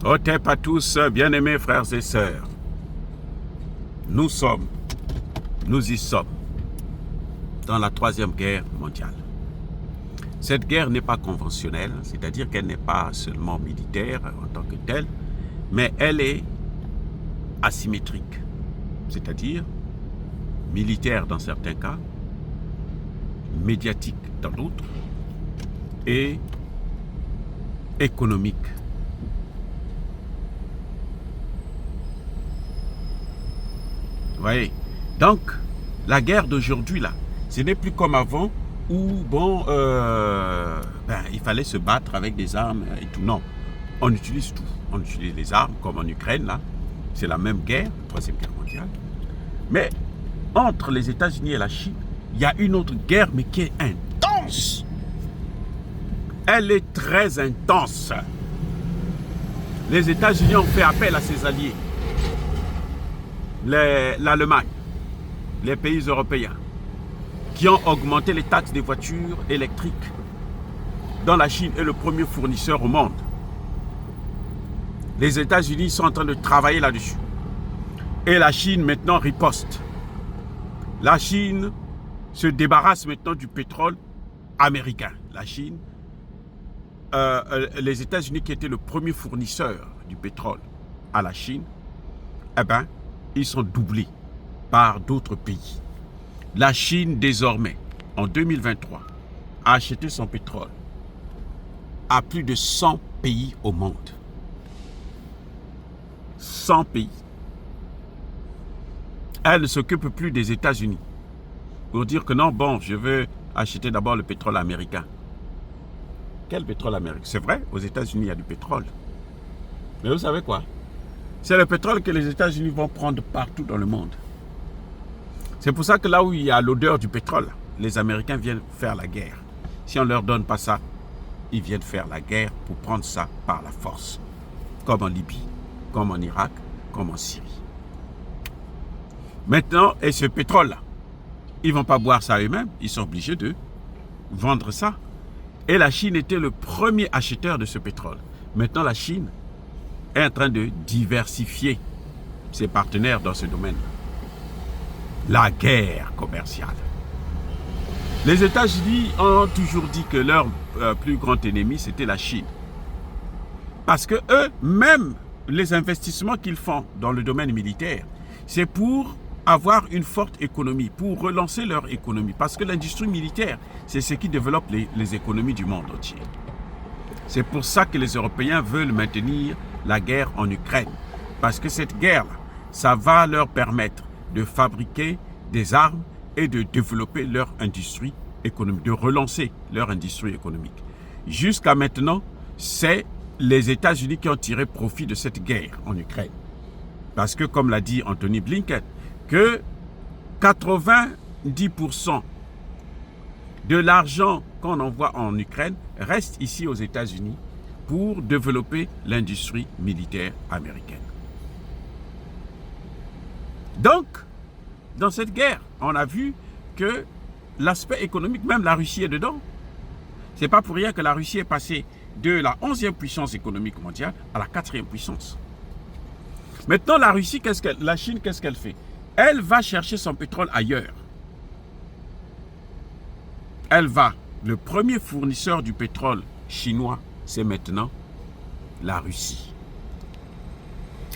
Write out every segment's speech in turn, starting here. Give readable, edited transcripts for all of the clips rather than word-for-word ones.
Otep à tous, bien-aimés frères et sœurs. Nous y sommes, dans la Troisième Guerre mondiale. Cette guerre n'est pas conventionnelle, c'est-à-dire qu'elle n'est pas seulement militaire en tant que telle, mais elle est asymétrique, c'est-à-dire militaire dans certains cas, médiatique dans d'autres, et économique. Vous voyez? Donc, la guerre d'aujourd'hui, là, ce n'est plus comme avant où, il fallait se battre avec des armes et tout. Non, on utilise tout. On utilise les armes, comme en Ukraine, là. C'est la même guerre, la Troisième Guerre mondiale. Mais entre les États-Unis et la Chine, il y a une autre guerre, mais qui est intense. Elle est très intense. Les États-Unis ont fait appel à ses alliés. L'Allemagne, les pays européens, qui ont augmenté les taxes des voitures électriques, dont la Chine est le premier fournisseur au monde. Les États-Unis sont en train de travailler là-dessus. Et la Chine maintenant riposte. La Chine se débarrasse maintenant du pétrole américain. La Chine, les États-Unis qui étaient le premier fournisseur du pétrole à la Chine, ils sont doublés par d'autres pays. La Chine, désormais, en 2023, a acheté son pétrole à plus de 100 pays au monde. 100 pays. Elle ne s'occupe plus des États-Unis pour dire que non, je veux acheter d'abord le pétrole américain. Quel pétrole américain? C'est vrai, aux États-Unis, il y a du pétrole. Mais vous savez quoi? C'est le pétrole que les États-Unis vont prendre partout dans le monde. C'est pour ça que là où il y a l'odeur du pétrole, les Américains viennent faire la guerre. Si on ne leur donne pas ça, ils viennent faire la guerre pour prendre ça par la force. Comme en Libye, comme en Irak, comme en Syrie. Maintenant, et ce pétrole-là, ils ne vont pas boire ça eux-mêmes, ils sont obligés de vendre ça. Et la Chine était le premier acheteur de ce pétrole. Maintenant, la Chine est en train de diversifier ses partenaires dans ce domaine. La guerre commerciale. Les États-Unis ont toujours dit que leur plus grand ennemi, c'était la Chine. Parce que eux, même les investissements qu'ils font dans le domaine militaire, c'est pour avoir une forte économie, pour relancer leur économie. Parce que l'industrie militaire, c'est ce qui développe les économies du monde entier. C'est pour ça que les Européens veulent maintenir la guerre en Ukraine. Parce que cette guerre-là, ça va leur permettre de fabriquer des armes et de développer leur industrie économique, de relancer leur industrie économique. Jusqu'à maintenant, c'est les États-Unis qui ont tiré profit de cette guerre en Ukraine. Parce que, comme l'a dit Anthony Blinken, que 90% de l'argent qu'on envoie en Ukraine reste ici aux États-Unis pour développer l'industrie militaire américaine. Donc, dans cette guerre, on a vu que l'aspect économique, même la Russie est dedans. Ce n'est pas pour rien que la Russie est passée de la 11e puissance économique mondiale à la 4e puissance. Maintenant, la Chine, qu'est-ce qu'elle fait? Elle va chercher son pétrole ailleurs. Le premier fournisseur du pétrole chinois, c'est maintenant la Russie.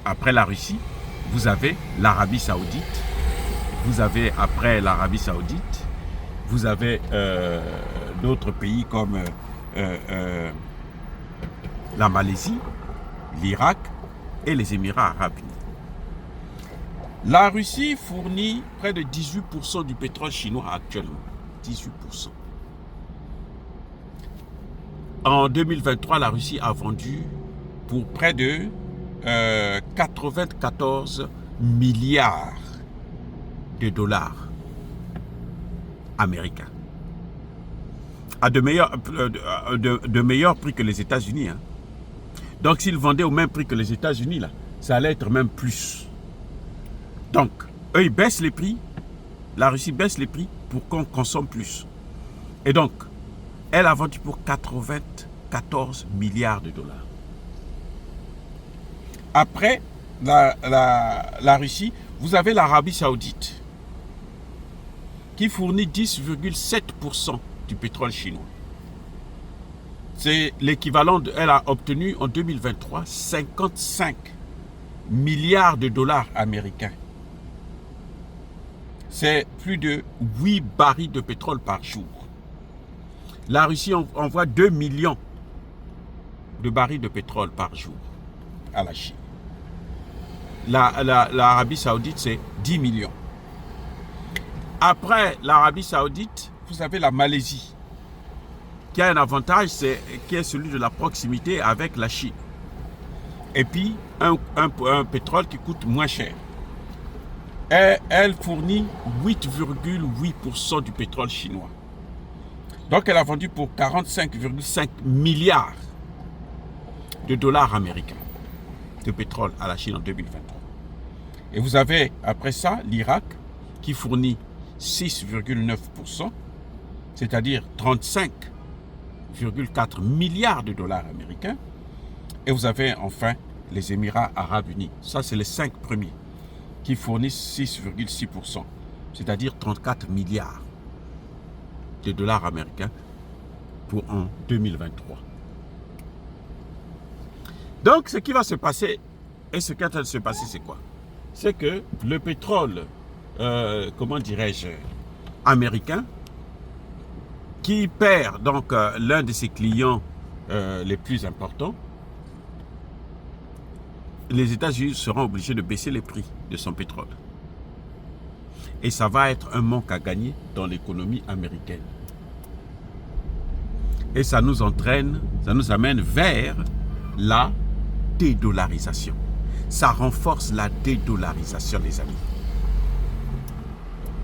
Après la Russie, vous avez l'Arabie Saoudite. Vous avez, après l'Arabie Saoudite, vous avez d'autres pays comme la Malaisie, l'Irak et les Émirats arabes unis. La Russie fournit près de 18% du pétrole chinois actuellement. 18%. En 2023, la Russie a vendu pour près de 94 milliards de dollars américains. À de meilleurs prix que les États-Unis. Hein. Donc, s'ils vendaient au même prix que les États-Unis, là, ça allait être même plus. Donc, eux, ils baissent les prix. La Russie baisse les prix pour qu'on consomme plus. Et donc, elle a vendu pour 94 milliards de dollars. après la Russie, vous avez l'Arabie Saoudite qui fournit 10,7% du pétrole chinois. C'est l'équivalent, elle a obtenu en 2023 55 milliards de dollars américains. C'est plus de 8 barils de pétrole par jour. La Russie envoie 2 millions de barils de pétrole par jour à la Chine. L'Arabie Saoudite, c'est 10 millions. Après l'Arabie Saoudite, vous avez la Malaisie, qui a un avantage, qui est celui de la proximité avec la Chine. Et puis, un pétrole qui coûte moins cher. Elle fournit 8,8% du pétrole chinois. Donc, elle a vendu pour 45,5 milliards de dollars américains de pétrole à la Chine en 2023. Et vous avez, après ça, l'Irak, qui fournit 6,9%, c'est-à-dire 35,4 milliards de dollars américains. Et vous avez enfin les Émirats arabes unis. Ça, c'est les 5 premiers qui fournissent 6,6%, c'est-à-dire 34 milliards de dollars américains pour en 2023. Donc, ce qui va se passer, et ce qui est en train de se passer, c'est quoi? C'est que le pétrole, comment dirais-je, américain, qui perd donc l'un de ses clients les plus importants, les États-Unis seront obligés de baisser les prix de son pétrole. Et ça va être un manque à gagner dans l'économie américaine. Et ça nous entraîne, ça nous amène vers la dédollarisation. Ça renforce la dédollarisation, les amis.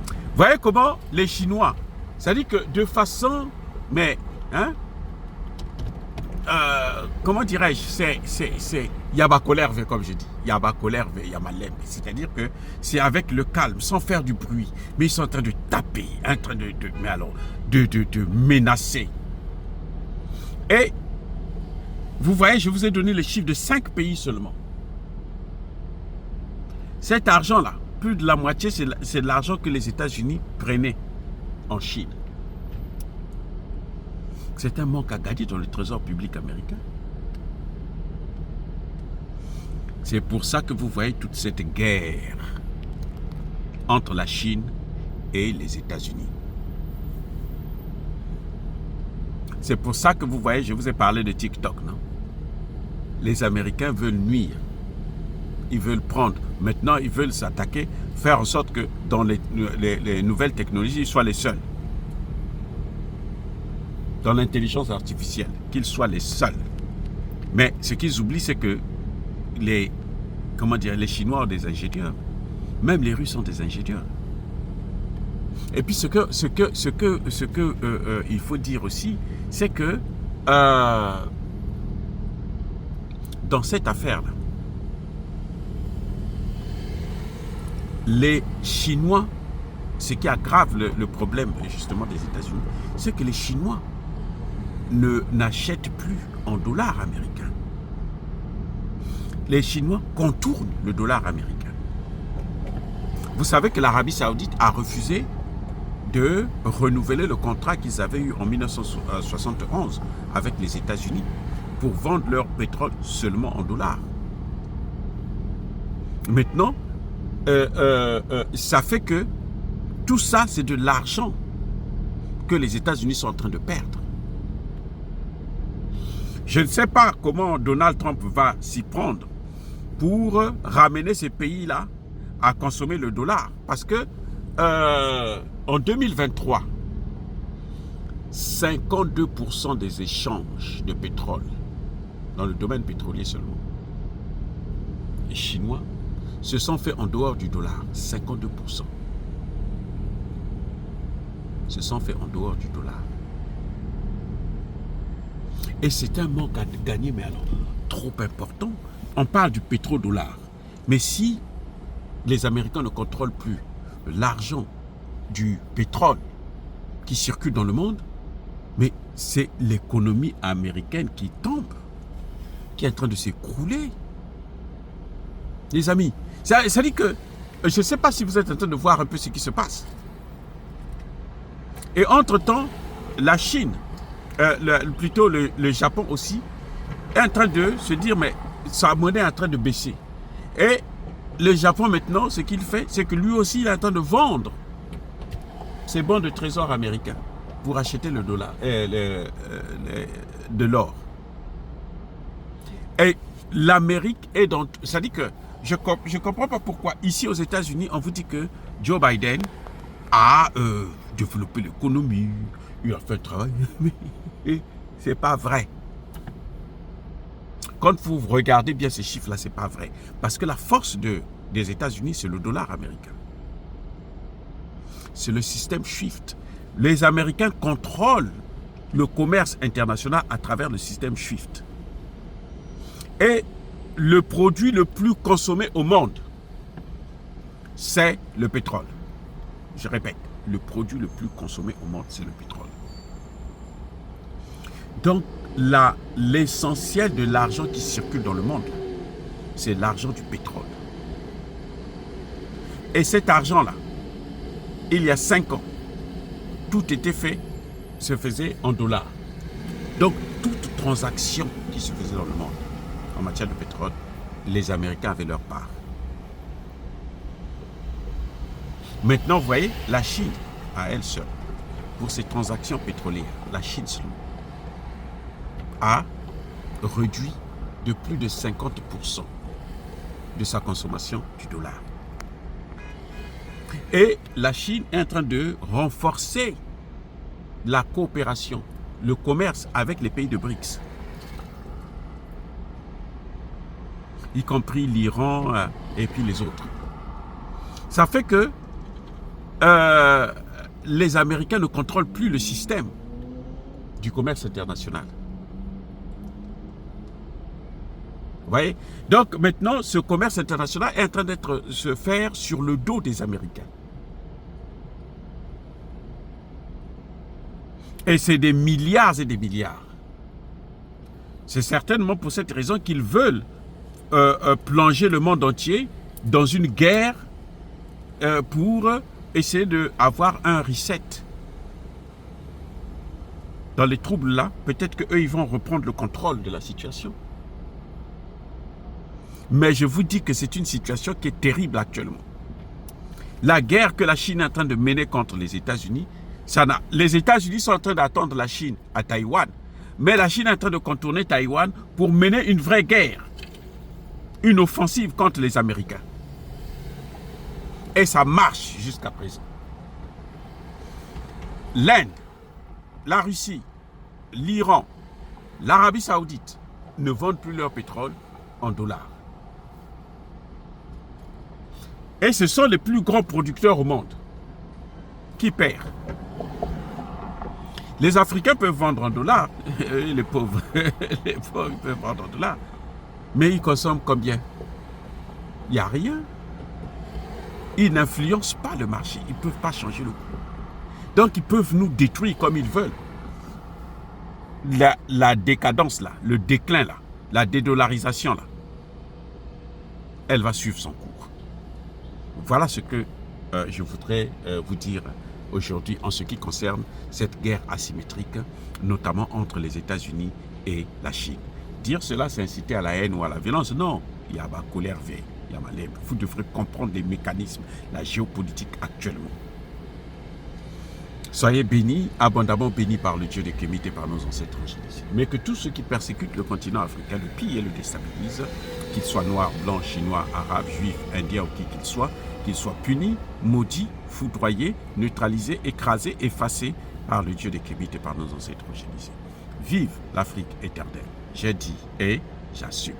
Vous voyez comment les Chinois, ça dit que de façon, mais, hein, comment dirais-je, c'est Yabakolerve, comme je dis. Yabakolerve, Yamalem. C'est-à-dire que c'est avec le calme, sans faire du bruit. Mais ils sont en train de taper, en train de menacer. Et vous voyez, je vous ai donné le chiffre de 5 pays seulement. Cet argent-là, plus de la moitié, c'est de l'argent que les États-Unis prenaient en Chine. C'est un manque à gagner dans le trésor public américain. C'est pour ça que vous voyez toute cette guerre entre la Chine et les États-Unis. C'est pour ça que vous voyez, je vous ai parlé de TikTok, non? Les Américains veulent nuire. Ils veulent prendre. Maintenant, ils veulent s'attaquer, faire en sorte que dans les nouvelles technologies, ils soient les seuls. Dans l'intelligence artificielle, qu'ils soient les seuls. Mais ce qu'ils oublient, c'est que les Chinois ont des ingénieurs. Même les Russes ont des ingénieurs. Et puis ce que il faut dire aussi, c'est que dans cette affaire-là, les Chinois, ce qui aggrave le problème justement des États-Unis, c'est que les Chinois n'achètent plus en dollars américains. Les Chinois contournent le dollar américain. Vous savez que l'Arabie Saoudite a refusé de renouveler le contrat qu'ils avaient eu en 1971 avec les États-Unis pour vendre leur pétrole seulement en dollars. Maintenant, ça fait que tout ça, c'est de l'argent que les États-Unis sont en train de perdre. Je ne sais pas comment Donald Trump va s'y prendre pour ramener ces pays-là à consommer le dollar. Parce que en 2023, 52% des échanges de pétrole, dans le domaine pétrolier seulement, les Chinois, se sont faits en dehors du dollar. 52%. Se sont faits en dehors du dollar. Et c'est un manque à gagner, mais alors trop important. On parle du pétrodollar. Mais si les Américains ne contrôlent plus l'argent du pétrole qui circule dans le monde, mais c'est l'économie américaine qui tombe, qui est en train de s'écrouler. Les amis, ça dit que je ne sais pas si vous êtes en train de voir un peu ce qui se passe. Et entre-temps, la Chine, plutôt le Japon aussi, est en train de se dire, mais sa monnaie est en train de baisser. Et le Japon maintenant, ce qu'il fait, c'est que lui aussi, il est en train de vendre ses bons de trésor américains pour acheter le dollar, de l'or. Et l'Amérique est dans... Ça dit que je ne comprends pas pourquoi ici aux États-Unis, on vous dit que Joe Biden a développé l'économie, il a fait un travail. Mais c'est pas vrai. Quand vous regardez bien ces chiffres-là, c'est pas vrai. Parce que la force des États-Unis, c'est le dollar américain. C'est le système SWIFT. Les Américains contrôlent le commerce international à travers le système SWIFT. Et le produit le plus consommé au monde, c'est le pétrole. Je répète, le produit le plus consommé au monde, c'est le pétrole. Donc, l'essentiel de l'argent qui circule dans le monde, c'est l'argent du pétrole. Et cet argent-là, il y a 5 ans, tout était fait, se faisait en dollars. Donc, toute transaction qui se faisait dans le monde, en matière de pétrole, les Américains avaient leur part. Maintenant, vous voyez, la Chine, à elle seule, pour ses transactions pétrolières, la Chine seule, a réduit de plus de 50% de sa consommation du dollar. Et la Chine est en train de renforcer la coopération, le commerce avec les pays de BRICS, y compris l'Iran et puis les autres. Ça fait que les Américains ne contrôlent plus le système du commerce international. Vous voyez? Donc maintenant, ce commerce international est en train de se faire sur le dos des Américains. Et c'est des milliards et des milliards. C'est certainement pour cette raison qu'ils veulent plonger le monde entier dans une guerre pour essayer d'avoir un reset. Dans les troubles là, peut-être qu'eux ils vont reprendre le contrôle de la situation. Mais je vous dis que c'est une situation qui est terrible actuellement. La guerre que la Chine est en train de mener contre les États-Unis, les États-Unis sont en train d'attendre la Chine à Taïwan, mais la Chine est en train de contourner Taïwan pour mener une vraie guerre, une offensive contre les Américains. Et ça marche jusqu'à présent. L'Inde, la Russie, l'Iran, l'Arabie Saoudite ne vendent plus leur pétrole en dollars. Et ce sont les plus grands producteurs au monde qui perdent. Les Africains peuvent vendre en dollars, les pauvres, ils peuvent vendre en dollars, mais ils consomment combien? Il n'y a rien. Ils n'influencent pas le marché, ils ne peuvent pas changer le cours. Donc ils peuvent nous détruire comme ils veulent. La décadence là, le déclin là, la dédollarisation là, elle va suivre son cours. Voilà ce que je voudrais vous dire aujourd'hui en ce qui concerne cette guerre asymétrique, notamment entre les États-Unis et la Chine. Dire cela, c'est inciter à la haine ou à la violence. Non, il y a ma colère verte, il y a ma lèvre. Vous devrez comprendre les mécanismes, la géopolitique actuellement. Soyez bénis, abondamment bénis par le Dieu des Kémites et par nos ancêtres Jésus. Mais que tous ceux qui persécutent le continent africain le pillent et le déstabilisent, qu'ils soient noirs, blancs, chinois, arabes, juifs, indiens ou qui qu'ils soient punis, maudits, foudroyés, neutralisés, écrasés, effacés par le Dieu des Kémites et par nos ancêtres Jésus. Vive l'Afrique éternelle. J'ai dit et j'assume.